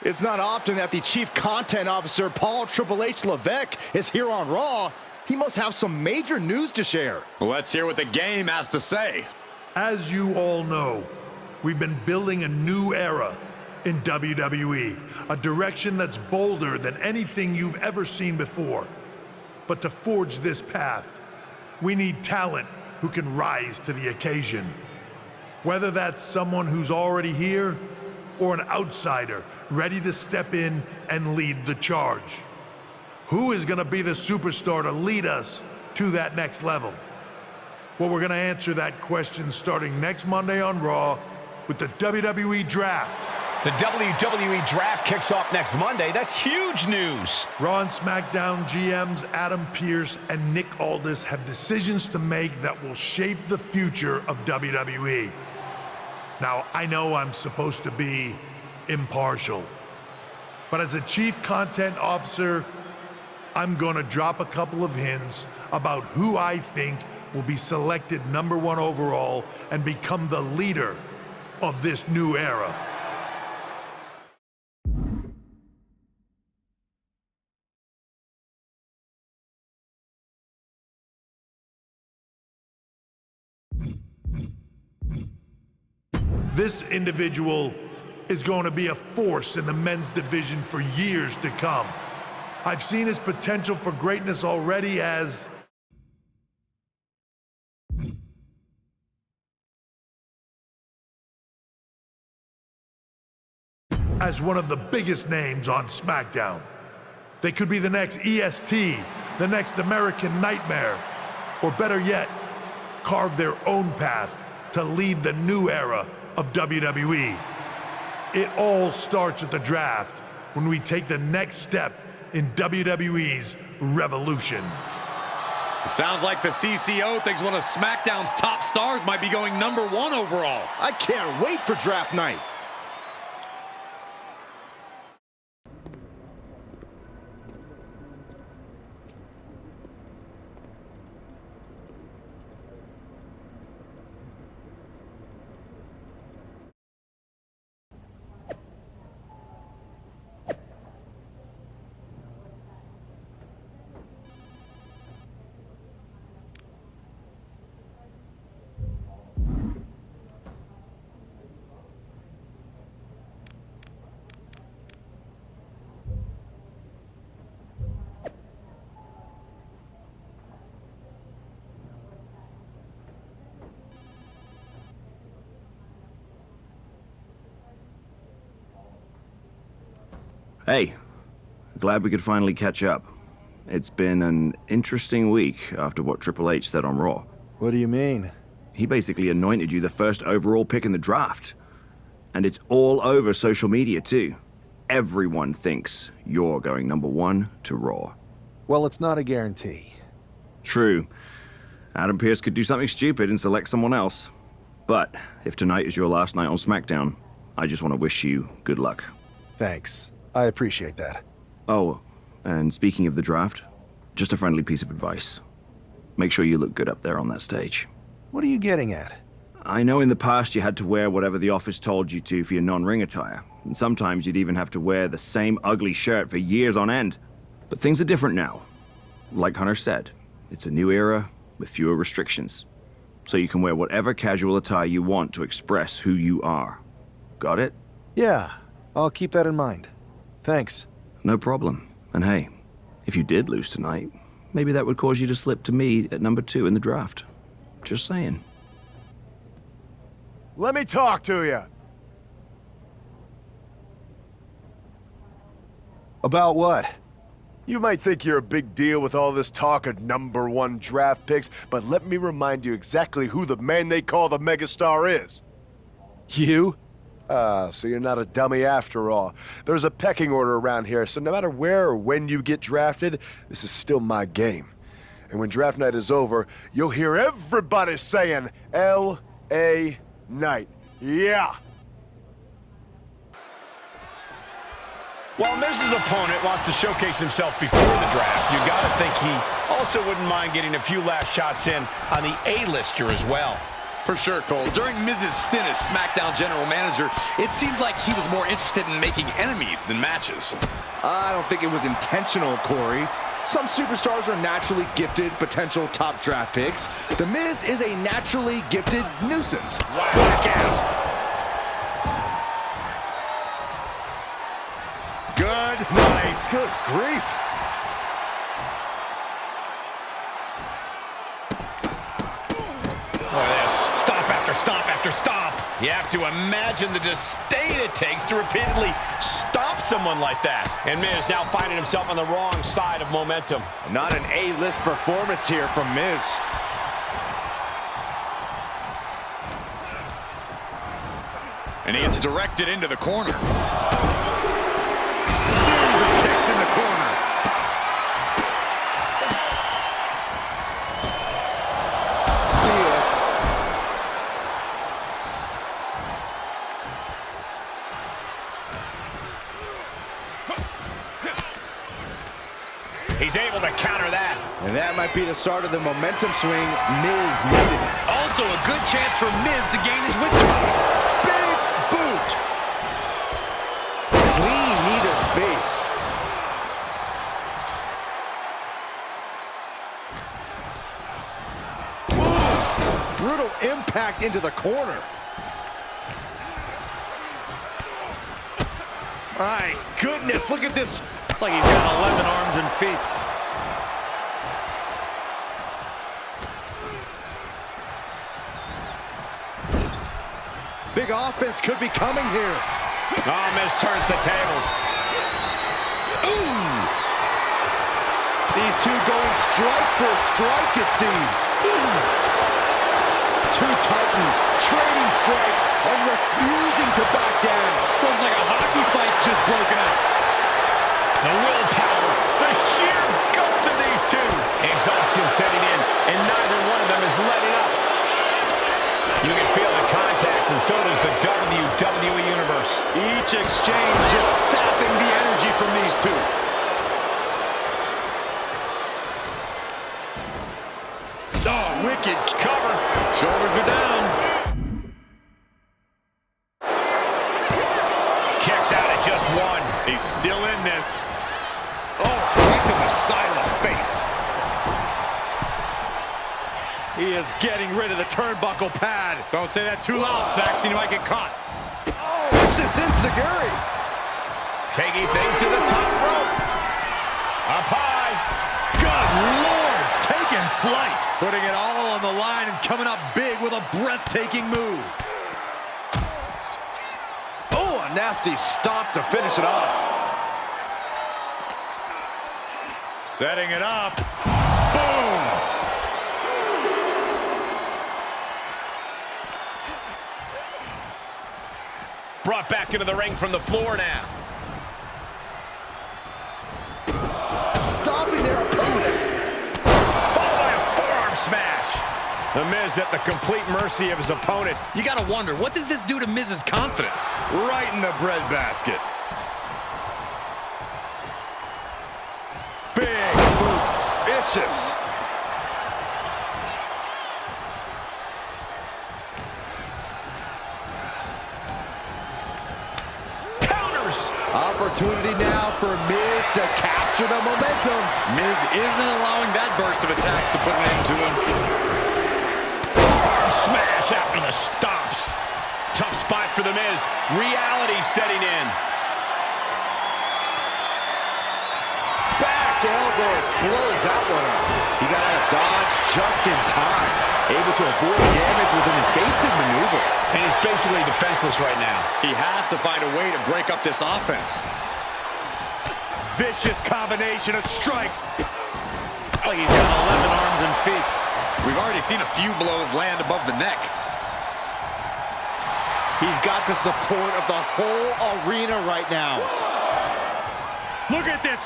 It's not often that the Chief Content Officer, Paul Triple H Levesque, is here on Raw. He must have some major news to share. Let's hear what the game has to say. As you all know, we've been building a new era in WWE, a direction that's bolder than anything you've ever seen before. But to forge this path, we need talent who can rise to the occasion. Whether that's someone who's already here or an outsider ready to step in and lead the charge. Who is going to be the superstar to lead us to that next level? Well, we're going to answer that question starting next Monday on Raw with the WWE Draft. The WWE Draft kicks off next Monday. That's huge news. Raw and SmackDown GMs Adam Pearce and Nick Aldis have decisions to make that will shape the future of WWE. Now, I know I'm supposed to be impartial, but as a Chief Content Officer, I'm gonna drop a couple of hints about who I think will be selected #1 overall and become the leader of this new era. This individual is going to be a force in the men's division for years to come. I've seen his potential for greatness already as one of the biggest names on SmackDown. They could be the next EST, the next American Nightmare, or better yet, carve their own path to lead the new era of WWE. It all starts at the draft when we take the next step in WWE's revolution. It sounds like the CCO thinks one of SmackDown's top stars might be going #1 overall. I can't wait for draft night. Hey, glad we could finally catch up. It's been an interesting week after what Triple H said on Raw. What do you mean? He basically anointed you the first overall pick in the draft. And it's all over social media too. Everyone thinks you're going #1 to Raw. Well, it's not a guarantee. True. Adam Pearce could do something stupid and select someone else. But if tonight is your last night on SmackDown, I just want to wish you good luck. Thanks. I appreciate that. Oh, and speaking of the draft, just a friendly piece of advice. Make sure you look good up there on that stage. What are you getting at? I know in the past you had to wear whatever the office told you to for your non-ring attire, and sometimes you'd even have to wear the same ugly shirt for years on end. But things are different now. Like Hunter said, it's a new era with fewer restrictions. So you can wear whatever casual attire you want to express who you are. Got it? Yeah, I'll keep that in mind. Thanks. No problem. And hey, if you did lose tonight, maybe that would cause you to slip to me at #2 in the draft. Just saying. Let me talk to you. About what? You might think you're a big deal with all this talk of #1 draft picks, but let me remind you exactly who the man they call the megastar is. You? So you're not a dummy after all. There's a pecking order around here, so no matter where or when you get drafted, this is still my game. And when draft night is over, you'll hear everybody saying, L.A. Knight. Yeah! While Miz's opponent wants to showcase himself before the draft, you gotta think he also wouldn't mind getting a few last shots in on the A-lister as well. For sure, Cole. During Miz's stint as SmackDown General Manager, it seems like he was more interested in making enemies than matches. I don't think it was intentional, Corey. Some superstars are naturally gifted potential top draft picks. The Miz is a naturally gifted nuisance. Back out. Good night. Good grief. Look at this. Stop after stop after stop. You have to imagine the disdain it takes to repeatedly stop someone like that. And Miz now finding himself on the wrong side of momentum. Not an A-list performance here from Miz. And he is directed into the corner. Series of kicks in the corner. See ya. He's able to counter that. And that might be the start of the momentum swing Miz needed. Also a good chance for Miz to gain his wits about. Big boot. Clean knee to the face. Ooh, brutal impact into the corner. My goodness, look at this. Like he's got 11 arms and feet. Big offense could be coming here. Oh, Miz turns the tables. Ooh! These two going strike for strike, it seems. Ooh! Two titans trading strikes and refusing to back down. Looks like a hockey fight's just broken up. The willpower, the sheer guts of these two. Exhaustion setting in, and neither one of them is letting up. You can feel the contact, and so does the WWE Universe. Each exchange just sapping the energy from these two. Oh, wicked cover. Shoulders are down. Kicks out at just one. He's still in this. Oh, right to the side of the face. He is getting rid of the turnbuckle pad. Don't say that too loud, Saxon. You might get caught. Vicious enziguri. Taking things to the top rope. Up high. Good Lord, taking flight. Putting it all on the line and coming up big with a breathtaking move. Oh, a nasty stop to finish it off. Setting it up. Boom. Brought back into the ring from the floor now. Stopping their opponent. Followed by a forearm smash. The Miz at the complete mercy of his opponent. You gotta wonder, what does this do to Miz's confidence? Right in the breadbasket. Big boot. Vicious. Opportunity now for Miz to capture the momentum. Miz isn't allowing that burst of attacks to put an end to him. Arm smash after the stops. Tough spot for the Miz. Reality setting in. Back elbow blows that one up. He got out of dodge just in time. Able to avoid damage with an evasive maneuver. And he's basically defenseless right now. He has to find a way to break up this offense. Vicious combination of strikes. Oh, he's got 11 arms and feet. We've already seen a few blows land above the neck. He's got the support of the whole arena right now. Look at this.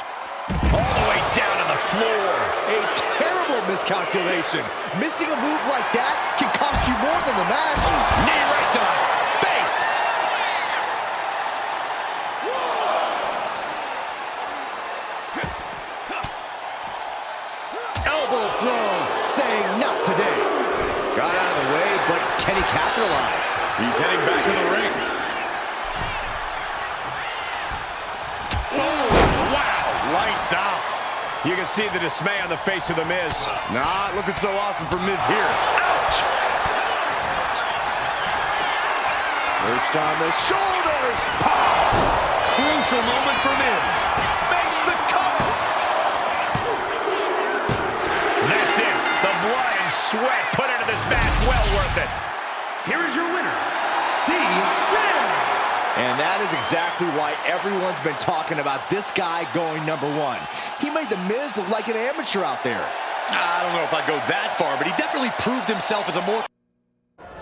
All the way down to the floor. A terrible miscalculation. Missing a move like that can cost you more than the match. Knee right to the face. Elbow throw, saying not today. Got out of the way, but can he capitalize? He's heading back to the ring. Oh, wow, lights out. You can see the dismay on the face of The Miz. Not looking so awesome for Miz here. Ouch! Perched on the shoulders. Crucial moment for Miz. Makes the cover. That's it. The blood and sweat put into this match. Well worth it. Here is your winner, CJ. And that is exactly why everyone's been talking about this guy going #1. He made The Miz look like an amateur out there. I don't know if I'd go that far, but he definitely proved himself as a more...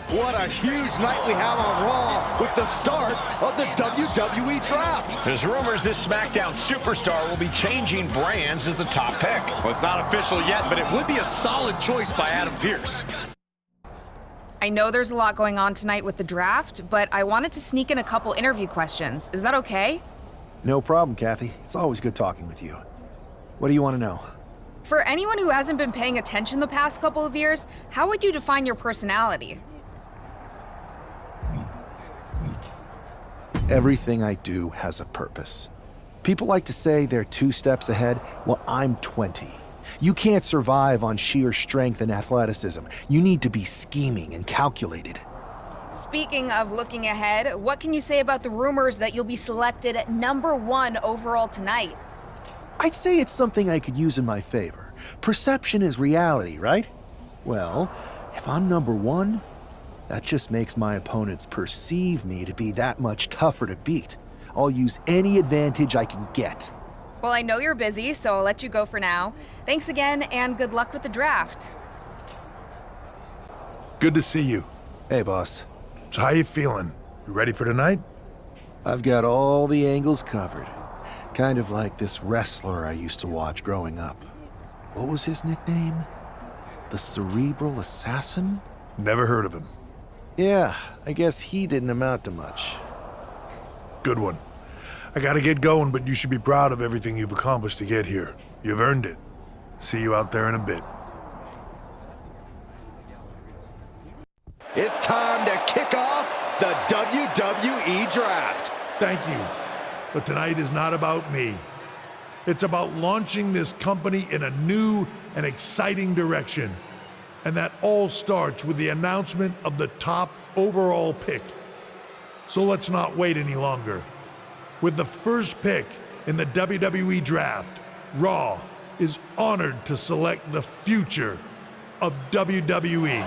What a huge night we have on Raw with the start of the WWE Draft. There's rumors this SmackDown superstar will be changing brands as the top pick. Well, it's not official yet, but it would be a solid choice by Adam Pearce. I know there's a lot going on tonight with the draft, but I wanted to sneak in a couple interview questions. Is that okay? No problem, Kathy. It's always good talking with you. What do you want to know? For anyone who hasn't been paying attention the past couple of years, how would you define your personality? Everything I do has a purpose. People like to say they're 2 steps ahead. Well, I'm 20. You can't survive on sheer strength and athleticism. You need to be scheming and calculated. Speaking of looking ahead, what can you say about the rumors that you'll be selected at #1 overall tonight? I'd say it's something I could use in my favor. Perception is reality, right? Well, if I'm #1, that just makes my opponents perceive me to be that much tougher to beat. I'll use any advantage I can get. Well, I know you're busy, so I'll let you go for now. Thanks again, and good luck with the draft. Good to see you. Hey, boss. So how you feeling? You ready for tonight? I've got all the angles covered. Kind of like this wrestler I used to watch growing up. What was his nickname? The Cerebral Assassin? Never heard of him. Yeah, I guess he didn't amount to much. Good one. I gotta get going, but you should be proud of everything you've accomplished to get here. You've earned it. See you out there in a bit. It's time to kick off the WWE Draft. Thank you. But tonight is not about me. It's about launching this company in a new and exciting direction. And that all starts with the announcement of the top overall pick. So let's not wait any longer. With the first pick in the WWE Draft, Raw is honored to select the future of WWE.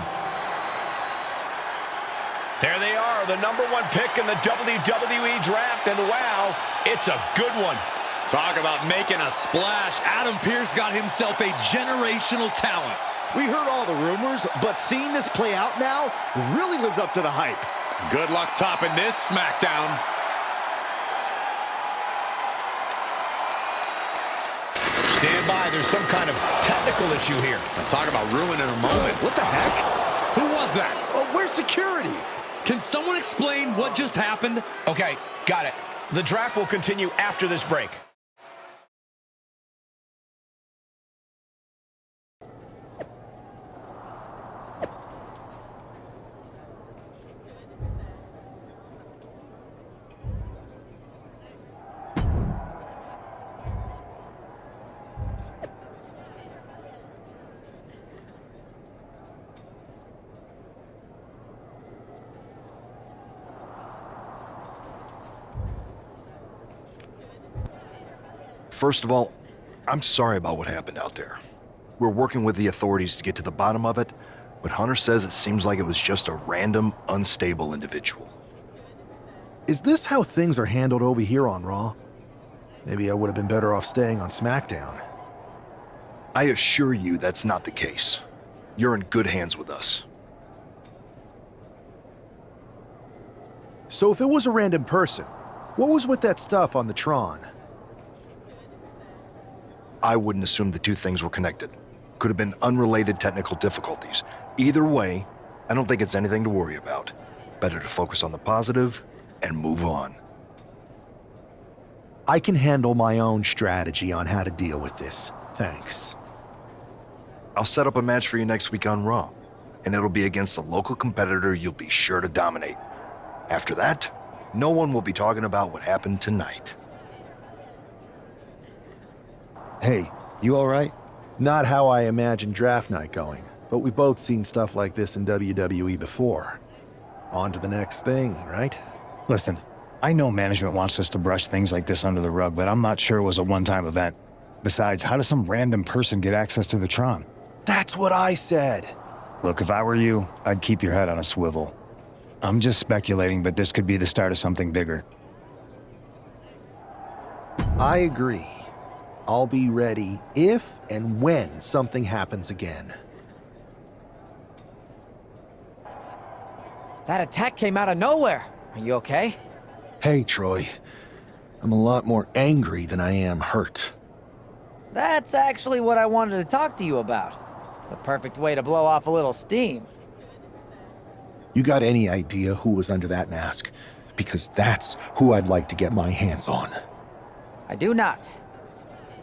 There they are, the #1 pick in the WWE Draft, and wow, it's a good one. Talk about making a splash. Adam Pearce got himself a generational talent. We heard all the rumors, but seeing this play out now really lives up to the hype. Good luck topping this SmackDown. Stand by, there's some kind of technical issue here. Talk about ruining a moment. What the heck? Who was that? Oh, where's security? Can someone explain what just happened? Okay, got it. The draft will continue after this break. First of all, I'm sorry about what happened out there. We're working with the authorities to get to the bottom of it, but Hunter says it seems like it was just a random, unstable individual. Is this how things are handled over here on Raw? Maybe I would have been better off staying on SmackDown. I assure you that's not the case. You're in good hands with us. So if it was a random person, what was with that stuff on the Tron? I wouldn't assume the two things were connected. Could have been unrelated technical difficulties. Either way, I don't think it's anything to worry about. Better to focus on the positive and move on. I can handle my own strategy on how to deal with this. Thanks. I'll set up a match for you next week on Raw. and it'll be against a local competitor you'll be sure to dominate. After that, no one will be talking about what happened tonight. Hey, you all right? Not how I imagined draft night going, but we've both seen stuff like this in WWE before. On to the next thing, right? Listen, I know management wants us to brush things like this under the rug, but I'm not sure it was a one-time event. Besides, how does some random person get access to the Tron? That's what I said. Look, if I were you, I'd keep your head on a swivel. I'm just speculating, but this could be the start of something bigger. I agree. I'll be ready if and when something happens again. That attack came out of nowhere. Are you okay? Hey, Troy. I'm a lot more angry than I am hurt. That's actually what I wanted to talk to you about. The perfect way to blow off a little steam. You got any idea who was under that mask? Because that's who I'd like to get my hands on. I do not.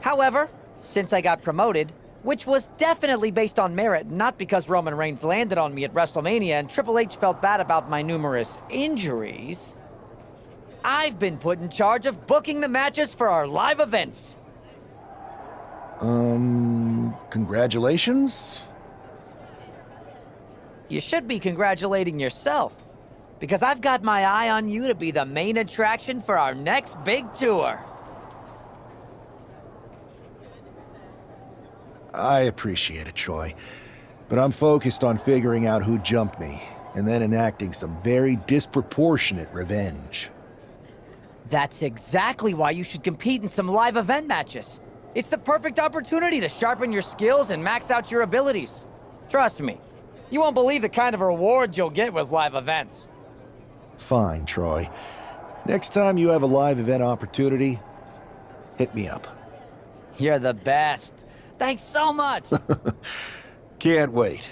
However, since I got promoted, which was definitely based on merit, not because Roman Reigns landed on me at WrestleMania and Triple H felt bad about my numerous injuries, I've been put in charge of booking the matches for our live events. Congratulations? You should be congratulating yourself, because I've got my eye on you to be the main attraction for our next big tour. I appreciate it, Troy. But I'm focused on figuring out who jumped me, and then enacting some very disproportionate revenge. That's exactly why you should compete in some live event matches. It's the perfect opportunity to sharpen your skills and max out your abilities. Trust me, you won't believe the kind of rewards you'll get with live events. Fine, Troy. Next time you have a live event opportunity, hit me up. You're the best. Thanks so much. Can't wait.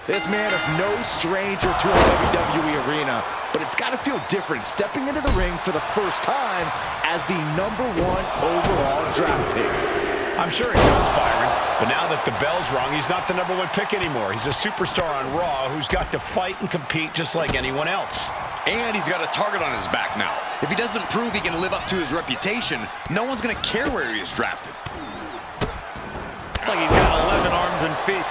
This man is no stranger to a WWE arena, but it's got to feel different stepping into the ring for the first time as the #1 overall draft pick. I'm sure he does, Byron, but now that the bell's rung, he's not the #1 pick anymore. He's a superstar on Raw who's got to fight and compete just like anyone else. And he's got a target on his back now. If he doesn't prove he can live up to his reputation, no one's going to care where he is drafted. Like he's got 11 arms and feet.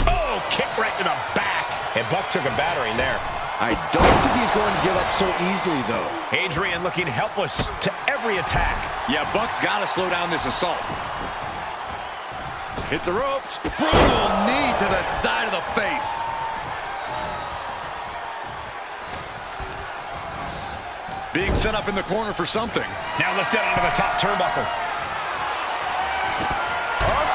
Oh, kick right to the back. And Buck took a battering there. I don't think he's going to give up so easily, though. Adrian looking helpless to every attack. Yeah, Buck's got to slow down this assault. Hit the ropes. Brutal knee to the side of the face. Being set up in the corner for something. Now lifted onto the top turnbuckle. All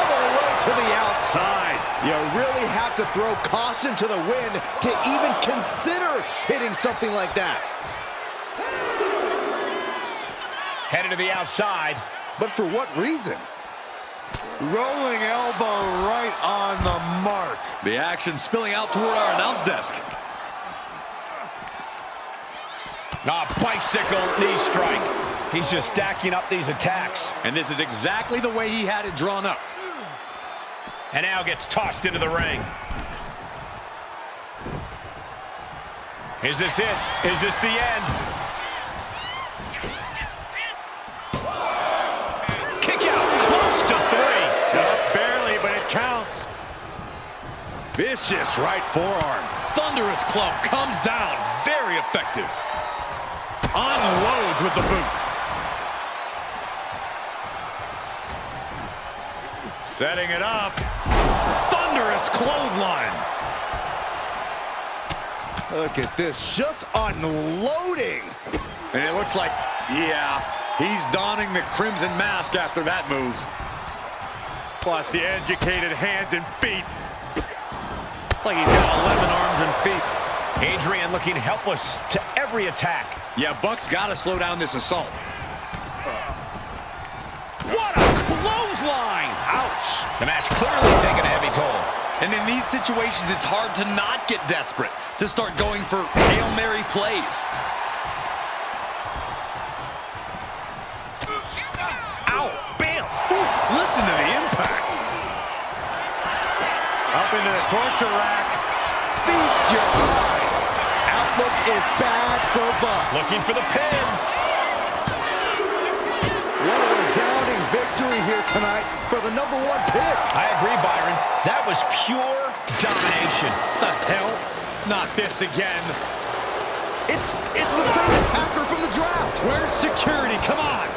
the way to the outside. You really have to throw caution to the wind to even consider hitting something like that. Headed to the outside. But for what reason? Rolling elbow right on the mark. The action spilling out toward our announce desk. Bicycle knee strike. He's just stacking up these attacks. And this is exactly the way he had it drawn up. And now gets tossed into the ring. Is this it? Is this the end? Kick out, close to 3. Just barely, but it counts. Vicious right forearm. Thunderous club comes down. Very effective. Unloads with the boot. Setting it up. Thunderous clothesline. Look at this, just unloading. And it looks like, yeah, he's donning the crimson mask after that move. Plus the educated hands and feet. Like he's got 11 arms and feet. Adrian looking helpless to every attack. Yeah, Buck's got to slow down this assault. What a clothesline! Ouch! The match clearly taking a heavy toll. And in these situations, it's hard to not get desperate, to start going for Hail Mary plays. Ow! Bam! impact. Up into the torture rack. Feast your eyes. Outlook is bad for Buck. Looking for the pin. What a resounding victory here tonight for the #1 pick. I agree, Byron. That was pure domination. The hell? Not this again. It's the same attacker from the draft. Where's security? Come on.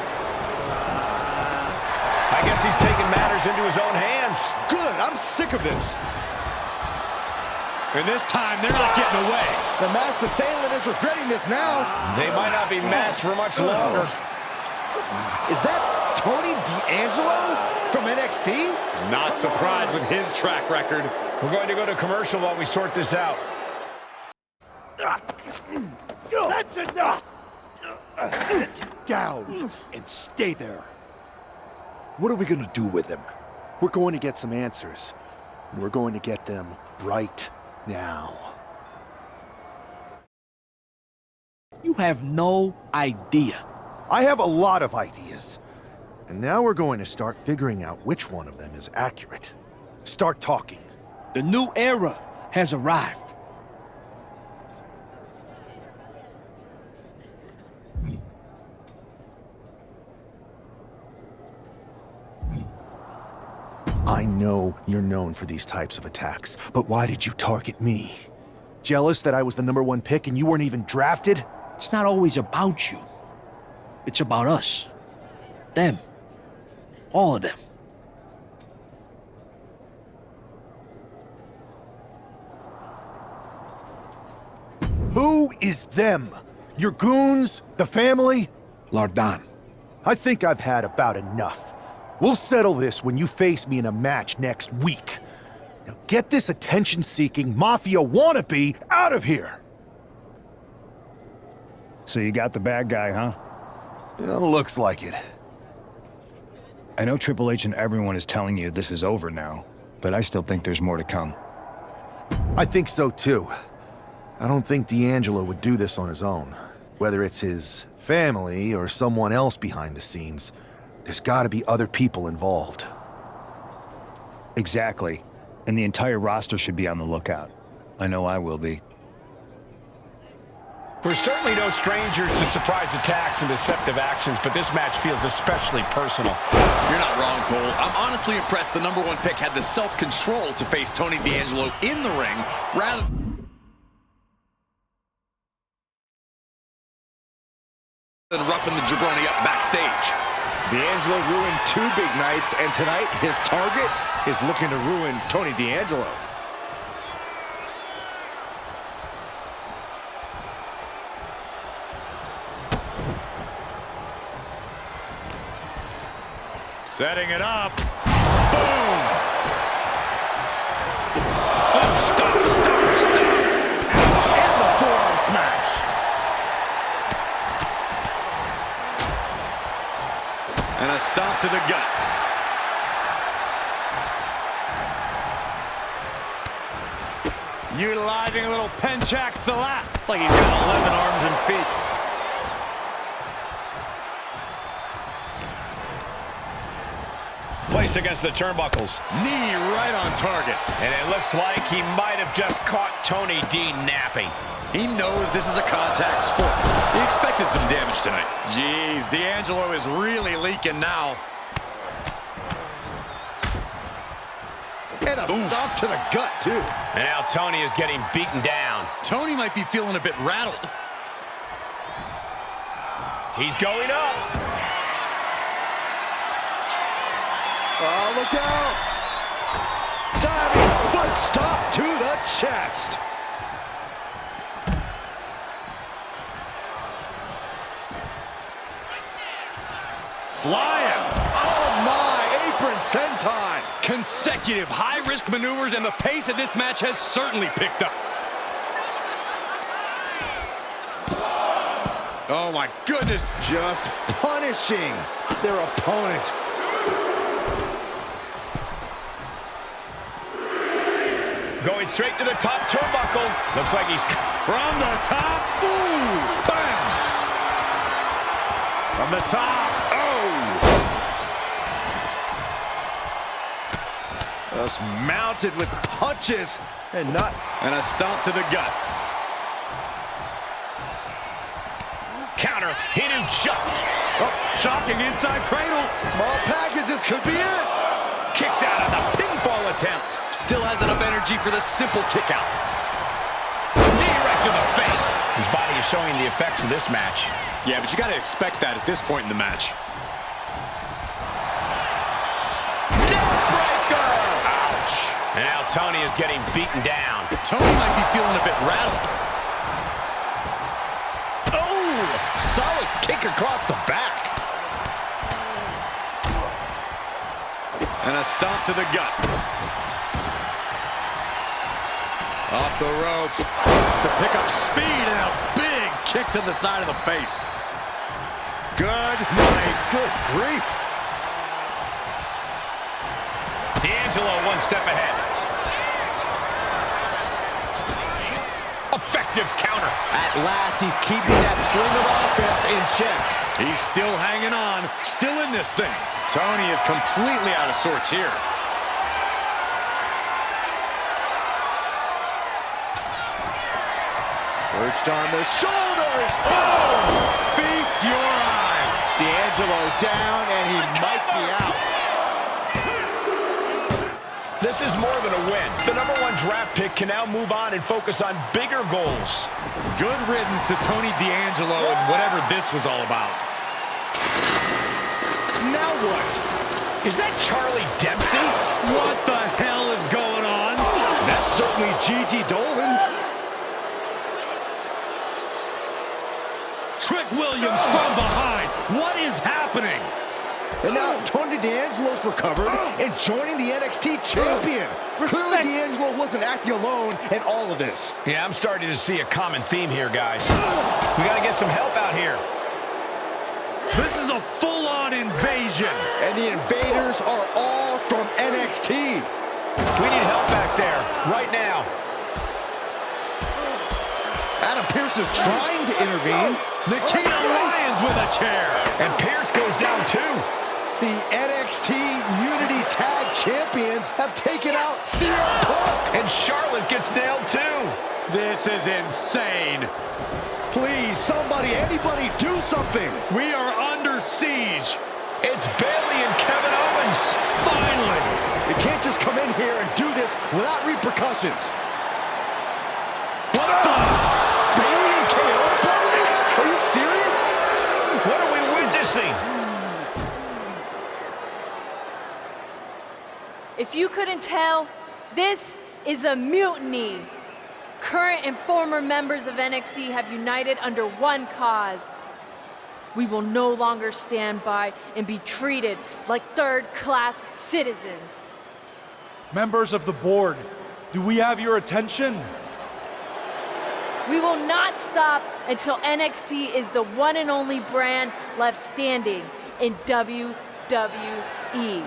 I guess he's taking matters into his own hands. Good, I'm sick of this. And this time, they're not getting away. The masked assailant is regretting this now. They might not be masked for much longer. Is that Tony D'Angelo from NXT? Not surprised with his track record. We're going to go to commercial while we sort this out. That's enough! Sit down and stay there. What are we gonna do with him? We're going to get some answers, and we're going to get them right now. You have no idea. I have a lot of ideas, and now we're going to start figuring out which one of them is accurate. Start talking. The new era has arrived. I know you're known for these types of attacks, but why did you target me? Jealous that I was the #1 pick and you weren't even drafted? It's not always about you. It's about us. Them. All of them. Who is them? Your goons? The family? Lardan. I think I've had about enough. We'll settle this when you face me in a match next week. Now get this attention-seeking mafia wannabe out of here! So you got the bad guy, huh? Well, looks like it. I know Triple H and everyone is telling you this is over now, but I still think there's more to come. I think so too. I don't think D'Angelo would do this on his own. Whether it's his family or someone else behind the scenes, there's gotta be other people involved. Exactly. And the entire roster should be on the lookout. I know I will be. We're certainly no strangers to surprise attacks and deceptive actions, but this match feels especially personal. You're not wrong, Cole. I'm honestly impressed the #1 pick had the self-control to face Tony D'Angelo in the ring rather than roughing the jabroni up backstage. D'Angelo ruined 2 big nights, and tonight his target is looking to ruin Tony D'Angelo. Setting it up. Boom! Oh, stop! And the forearm smash. And a stomp to the gut. Utilizing a little penchak salat. Like he's got 11 arms and feet. Placed against the turnbuckles. Knee right on target. And it looks like he might have just caught Tony D napping. He knows this is a contact sport. He expected some damage tonight. Jeez, D'Angelo is really leaking now. And a stomp to the gut, too. And now Tony is getting beaten down. Tony might be feeling a bit rattled. He's going up. Oh, look out! Diving foot stomp to the chest. Flying. Oh my, apron senton. Consecutive high-risk maneuvers, and the pace of this match has certainly picked up. Oh my goodness. Just punishing their opponent. Going straight to the top turnbuckle. Looks like he's from the top. Ooh, bam. From the top. Oh. Just mounted with punches and not... And a stomp to the gut. Counter, hidden shot. Oh, shocking inside cradle. Small packages could be it. Kicks out on the pinfall attempt. Still has enough energy for the simple kick out. Knee right to the face. His body is showing the effects of this match. Yeah, but you got to expect that at this point in the match. Neckbreaker! Ouch. And now Tony is getting beaten down. Tony might be feeling a bit rattled. Oh! Solid kick across the back. And a stomp to the gut. Off the ropes to pick up speed and a big kick to the side of the face. Good night. Good grief. D'Angelo one step ahead. Effective counter. At last, he's keeping that string of offense in check. He's still hanging on, still in this thing. Tony is completely out of sorts here. Perched on the shoulders. Oh! Feast your eyes. D'Angelo down, and he might be out. This is more than a win. The #1 draft pick can now move on and focus on bigger goals. Good riddance to Tony D'Angelo and whatever this was all about. Now what? Is that Charlie Dempsey? What the hell is going on? That's certainly Gigi Dolan. Trick Williams from behind. What is happening? And now Tony D'Angelo's recovered and joining the NXT champion. Clearly D'Angelo wasn't acting alone in all of this. Yeah, I'm starting to see a common theme here, guys. We got to get some help out here. This is a full-on invasion. And the invaders are all from NXT. We need help back there, right now. Adam Pearce is trying to intervene. Nikita Lyons with a chair. And Pearce goes down too. The NXT Unity Tag Champions have taken out CM Punk. And Charlotte gets nailed too. This is insane. Please, somebody, anybody, do something. We are under siege. It's Bayley and Kevin Owens. Finally. You can't just come in here and do this without repercussions. What the? Bayley and KO are part of this? Are you serious? What are we witnessing? If you couldn't tell, this is a mutiny. Current and former members of NXT have united under one cause. We will no longer stand by and be treated like third-class citizens. Members of the board, do we have your attention? We will not stop until NXT is the one and only brand left standing in WWE.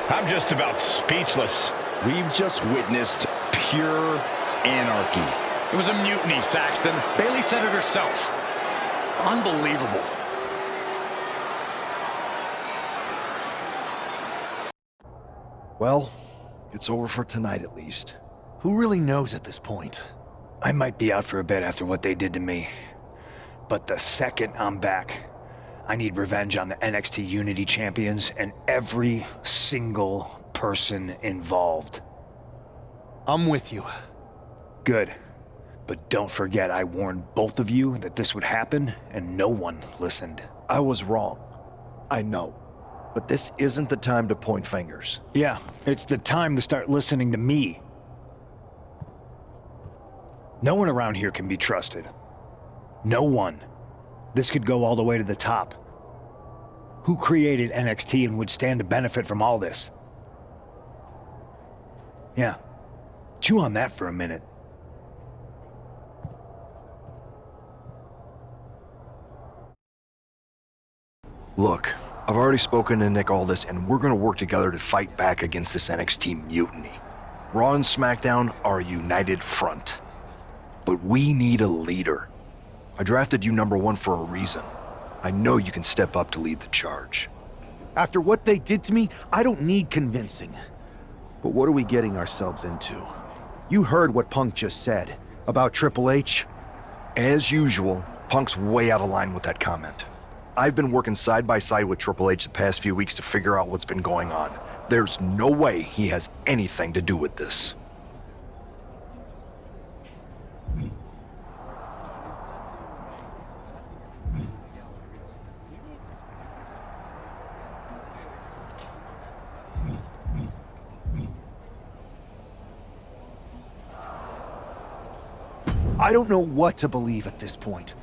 I'm just about speechless. We've just witnessed pure anarchy. It was a mutiny, Saxton. Bayley said it herself. Unbelievable. Well, it's over for tonight at least. Who really knows at this point? I might be out for a bit after what they did to me. But the second I'm back, I need revenge on the NXT Unity Champions and every single person involved. I'm with you. Good. But don't forget I warned both of you that this would happen, and no one listened. I was wrong. I know. But this isn't the time to point fingers. Yeah, it's the time to start listening to me. No one around here can be trusted. No one. This could go all the way to the top. Who created NXT and would stand to benefit from all this? Yeah. Chew on that for a minute. Look, I've already spoken to Nick Aldis, and we're gonna work together to fight back against this NXT mutiny. Raw and SmackDown are a united front. But we need a leader. I drafted you #1 for a reason. I know you can step up to lead the charge. After what they did to me, I don't need convincing. But what are we getting ourselves into? You heard what Punk just said about Triple H. As usual, Punk's way out of line with that comment. I've been working side by side with Triple H the past few weeks to figure out what's been going on. There's no way he has anything to do with this. I don't know what to believe at this point.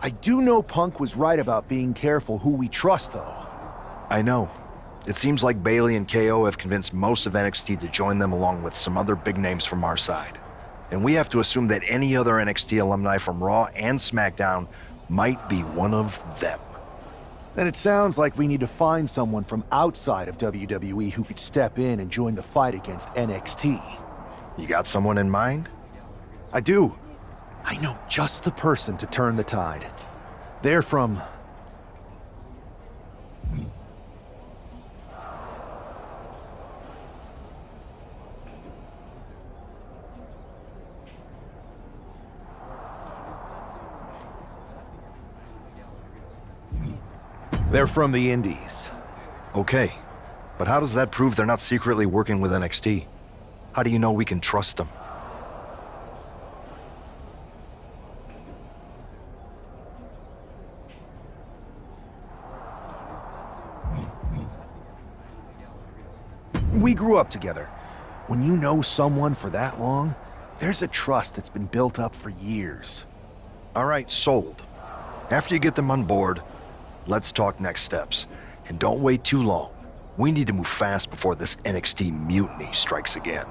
I do know Punk was right about being careful who we trust, though. I know. It seems like Bailey and KO have convinced most of NXT to join them along with some other big names from our side. And we have to assume that any other NXT alumni from Raw and SmackDown might be one of them. Then it sounds like we need to find someone from outside of WWE who could step in and join the fight against NXT. You got someone in mind? I do. I know just the person to turn the tide. They're from... They're from the Indies. Okay, but how does that prove they're not secretly working with NXT? How do you know we can trust them? We grew up together. When you know someone for that long, there's a trust that's been built up for years. All right, sold. After you get them on board, let's talk next steps. And don't wait too long. We need to move fast before this NXT mutiny strikes again.